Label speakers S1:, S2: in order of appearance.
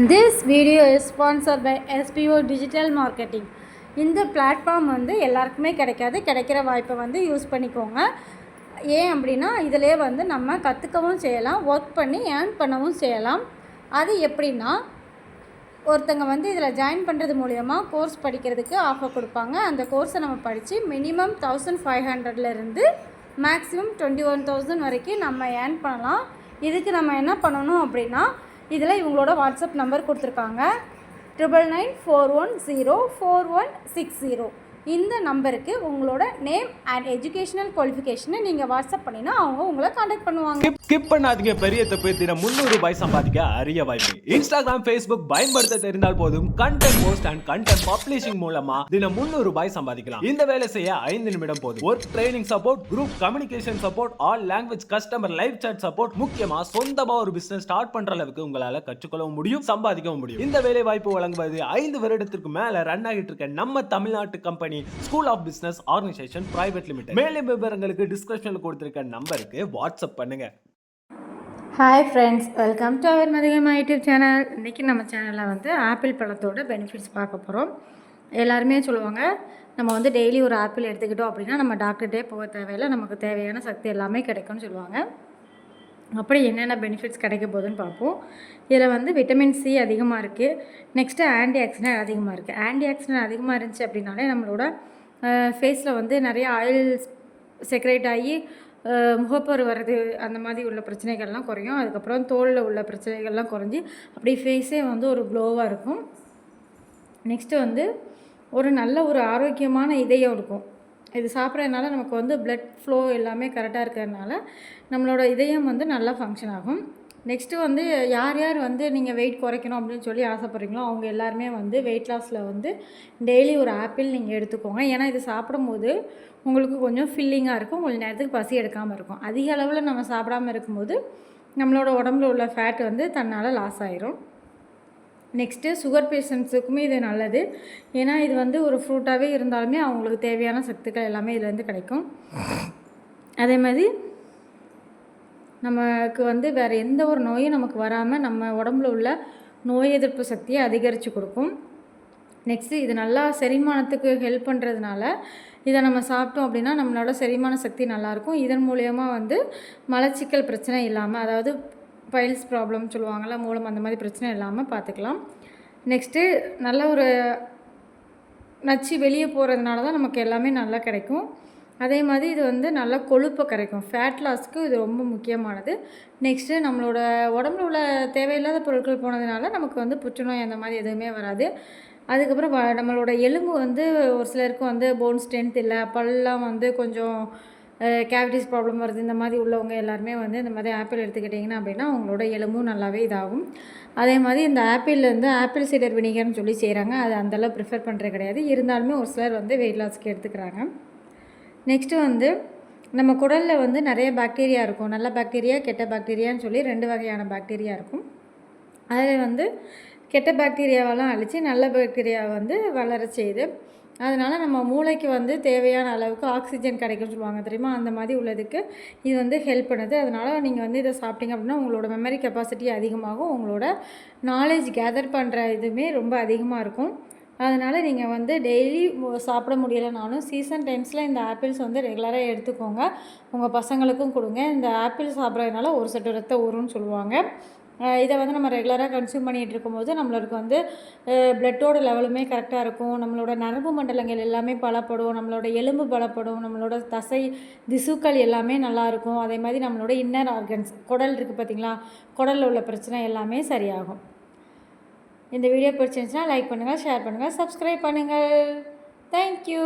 S1: This video is sponsored by SPO Digital Marketing. இந்த platform வந்து எல்லாருக்குமே கிடைக்கிற வாய்ப்பை வந்து யூஸ் பண்ணிக்கோங்க. ஏன் அப்படின்னா இதிலே வந்து நம்ம கற்றுக்கவும் செய்யலாம், ஒர்க் பண்ணி ஏர்ன் பண்ணவும் செய்யலாம். அது எப்படின்னா, ஒருத்தங்க வந்து இதில் ஜாயின் பண்ணுறது மூலயமா கோர்ஸ் படிக்கிறதுக்கு ஆஃபர் கொடுப்பாங்க. அந்த கோர்ஸை நம்ம படித்து மினிமம் 1500லேருந்து மேக்ஸிமம் 21,000 வரைக்கும் நம்ம ஏர்ன் பண்ணலாம். இதுக்கு நம்ம என்ன பண்ணணும் அப்படின்னா, இதில் இவங்களோட வாட்ஸ்அப் நம்பர் கொடுத்துருக்காங்க 9994104160. இந்த நம்பருக்கு உங்களோட நேம் அண்ட் எஜுகேஷனல் குவாலிஃபிகேஷனை நீங்கள் வாட்ஸ்அப் பண்ணினா அவங்க உங்களை காண்டாக்ட் பண்ணுவாங்க.
S2: ஸ்கிப் பண்ணாதீங்க. பெரிய தப்பு. தினம் 300 ரூபாய் சம்பாதிக்க அரிய வாய்ப்பு. இன்ஸ்டாகிராம், ஃபேஸ்புக் பயன்படுத்த தெரிந்தால் போதும். Content post and content publishing மூலமா தினம் 300 ரூபாய் சம்பாதிக்கலாம். இந்த வேலை செய்ய 5 நிமிடம் போதும். Work training support, group communication support, all language customer live chat support, முக்கியமா சொந்தமா ஒரு பிசினஸ் ஸ்டார்ட் பண்ற அளவுக்கு உங்களால கற்றுக்கொள்ளவும் முடியும், சம்பாதிக்கவும் முடியும். இந்த வேலை வாய்ப்பு வழங்குவது 5 வருடத்திற்கு மேல ரன் ஆகிட்டு இருக்க நம்ம தமிழ்நாட்டு company school of business organisation private limited. மேலும் விவரங்களுக்கு டிஸ்கிரிப்ஷன்ல கொடுத்திருக்க நம்பருக்கு வாட்ஸ்அப் பண்ணுங்க.
S1: Hi friends, welcome to our Mathiyamma YouTube channel. இன்றைக்கி நம்ம சேனலில் வந்து ஆப்பிள் பழத்தோட பெனிஃபிட்ஸ் பார்க்க போகிறோம். எல்லாருமே சொல்லுவாங்க, நம்ம வந்து டெய்லி ஒரு ஆப்பிள் எடுத்துக்கிட்டோம் அப்படின்னா நம்ம டாக்டர்கிட்டே போக தேவையில்லை, நமக்கு தேவையான சக்தி எல்லாமே கிடைக்கும்னு சொல்லுவாங்க. அப்படி என்னென்ன பெனிஃபிட்ஸ் கிடைக்க போகுதுன்னு பார்ப்போம். இதில் வந்து விட்டமின் சி அதிகமாக இருக்குது. நெக்ஸ்ட்டு ஆன்டி ஆக்சிடென்ட் அதிகமாக இருக்குது. ஆன்டி ஆக்சிடென்ட் அதிகமாக இருந்துச்சு அப்படின்னாலே நம்மளோட ஃபேஸில் வந்து நிறைய ஆயில் செக்ரேட் ஆகி முகப்பரு வர்றது அந்த மாதிரி உள்ள பிரச்சனைகள்லாம் குறையும். அதுக்கப்புறம் தோலில் உள்ள பிரச்சனைகள்லாம் குறைஞ்சி அப்படி ஃபேஸே வந்து ஒரு க்ளோவாக இருக்கும். நெக்ஸ்ட்டு வந்து ஒரு நல்ல ஒரு ஆரோக்கியமான இதயம் இருக்கும். இது சாப்பிட்றதுனால நமக்கு வந்து பிளட் ஃப்ளோ எல்லாமே கரெக்டாக இருக்கிறதுனால நம்மளோட இதயம் வந்து நல்லா ஃபங்க்ஷன் ஆகும். நெக்ஸ்ட்டு வந்து யார் யார் வந்து நீங்கள் வெயிட் குறைக்கணும் அப்படின்னு சொல்லி ஆசைப்பட்றீங்களோ அவங்க எல்லாருமே வந்து வெயிட் லாஸில் வந்து டெய்லி ஒரு ஆப்பிள் நீங்கள் எடுத்துக்கோங்க. ஏன்னா இது சாப்பிடும்போது உங்களுக்கு கொஞ்சம் ஃபில்லிங்காக இருக்கும், கொஞ்சம் நேரத்துக்கு பசி எடுக்காமல் இருக்கும். அதிக அளவில் நம்ம சாப்பிடாமல் இருக்கும்போது நம்மளோட உடம்புல உள்ள ஃபேட் வந்து தன்னால் லாஸ் ஆயிரும். நெக்ஸ்ட்டு சுகர் பேஷண்ட்ஸுக்குமே இது நல்லது. ஏன்னா இது வந்து ஒரு ஃப்ரூட்டாகவே இருந்தாலுமே அவங்களுக்கு தேவையான சத்துக்கள் எல்லாமே இதுலேருந்து கிடைக்கும். அதே மாதிரி நமக்கு வந்து வேறு எந்த ஒரு நோயும் நமக்கு வராமல் நம்ம உடம்புல உள்ள நோய் எதிர்ப்பு சக்தியை அதிகரித்து கொடுக்கும். நெக்ஸ்ட்டு இது நல்லா செரிமானத்துக்கு ஹெல்ப் பண்ணுறதுனால இதை நம்ம சாப்பிட்டோம் அப்படின்னா நம்மளோட செரிமான சக்தி நல்லாயிருக்கும். இதன் மூலயமா வந்து மலச்சிக்கல் பிரச்சனை இல்லாமல், அதாவது பைல்ஸ் ப்ராப்ளம் சொல்லுவாங்கள்ல, மூலம் அந்த மாதிரி பிரச்சனை இல்லாமல் பார்த்துக்கலாம். நெக்ஸ்ட்டு நல்ல ஒரு நச்சு வெளியே போகிறதுனால தான் நமக்கு எல்லாமே நல்லா கிடைக்கும். அதே மாதிரி இது வந்து நல்லா கொழுப்பை கரைக்கும். ஃபேட் லாஸ்க்கு இது ரொம்ப முக்கியமானது. நெக்ஸ்ட்டு நம்மளோட உடம்புல உள்ள தேவையில்லாத பொருட்கள் போனதுனால நமக்கு வந்து புற்றுநோய் அந்த மாதிரி எதுவுமே வராது. அதுக்கப்புறம் நம்மளோட எலும்பு வந்து ஒரு சிலருக்கு வந்து போன் ஸ்ட்ரென்த் இல்லை, பல்லாம் வந்து கொஞ்சம் கேவிட்டிஸ் ப்ராப்ளம் வருது, இந்த மாதிரி உள்ளவங்க எல்லாருமே வந்து இந்த மாதிரி ஆப்பிள் எடுத்துக்கிட்டிங்கன்னா அப்படின்னா அவங்களோட எலும்பும் நல்லாவே இதாகும். அதே மாதிரி இந்த ஆப்பிள்லேருந்து ஆப்பிள் சீடர் வினிகர்னு சொல்லி செய்கிறாங்க. அது அந்தளவு ப்ரிஃபர் பண்ணுறது கிடையாது. இருந்தாலுமே ஒரு சிலர் வந்து வெயிட் லாஸ்க்கு எடுத்துக்கிறாங்க. நெக்ஸ்ட்டு வந்து நம்ம குடலில் வந்து நிறைய பாக்டீரியா இருக்கும். நல்ல பாக்டீரியா, கெட்ட பாக்டீரியான்னு சொல்லி 2 வகையான பாக்டீரியா இருக்கும். அதில் வந்து கெட்ட பாக்டீரியாவெல்லாம் அழித்து நல்ல பாக்டீரியாவை வந்து வளர செய்யுது. அதனால் நம்ம மூளைக்கு வந்து தேவையான அளவுக்கு ஆக்சிஜன் கிடைக்கும்னு சொல்லுவாங்க தெரியுமா, அந்த மாதிரி உள்ளதுக்கு இது வந்து ஹெல்ப் பண்ணுது. அதனால் நீங்கள் வந்து இதை சாப்பிட்டீங்க அப்படின்னா உங்களோட மெமரி கெப்பாசிட்டி அதிகமாகும், உங்களோட நாலேஜ் கேதர் பண்ணுற இதுவுமே ரொம்ப அதிகமாக இருக்கும். அதனால் நீங்கள் வந்து டெய்லி சாப்பிட முடியலைனாலும் சீசன் டைம்ஸில் இந்த ஆப்பிள்ஸ் வந்து ரெகுலராக எடுத்துக்கோங்க. உங்கள் பசங்களுக்கும் கொடுங்க. இந்த ஆப்பிள் சாப்பிட்றதுனால ஒரு சட்டு ரத்தம் ஊறும்னு சொல்லுவாங்க. இதை வந்து நம்ம ரெகுலராக கன்சியூம் பண்ணிகிட்டு இருக்கும்போது நம்மளுக்கு வந்து பிளட்டோட லெவலுமே கரெக்டாக இருக்கும். நம்மளோட நரம்பு மண்டலங்கள் எல்லாமே பலப்படும், நம்மளோட எலும்பு பலப்படும், நம்மளோட தசை திசுக்கள் எல்லாமே நல்லாயிருக்கும். அதே மாதிரி நம்மளோட இன்னர் ஆர்கன்ஸ், குடல் இருக்குது பார்த்திங்களா, குடலில் உள்ள பிரச்சனை எல்லாமே சரியாகும். இந்த வீடியோ பிடிச்சிருந்துச்சுன்னா லைக் பண்ணுங்கள், ஷேர் பண்ணுங்கள், சப்ஸ்கிரைப் பண்ணுங்கள். தேங்க்யூ.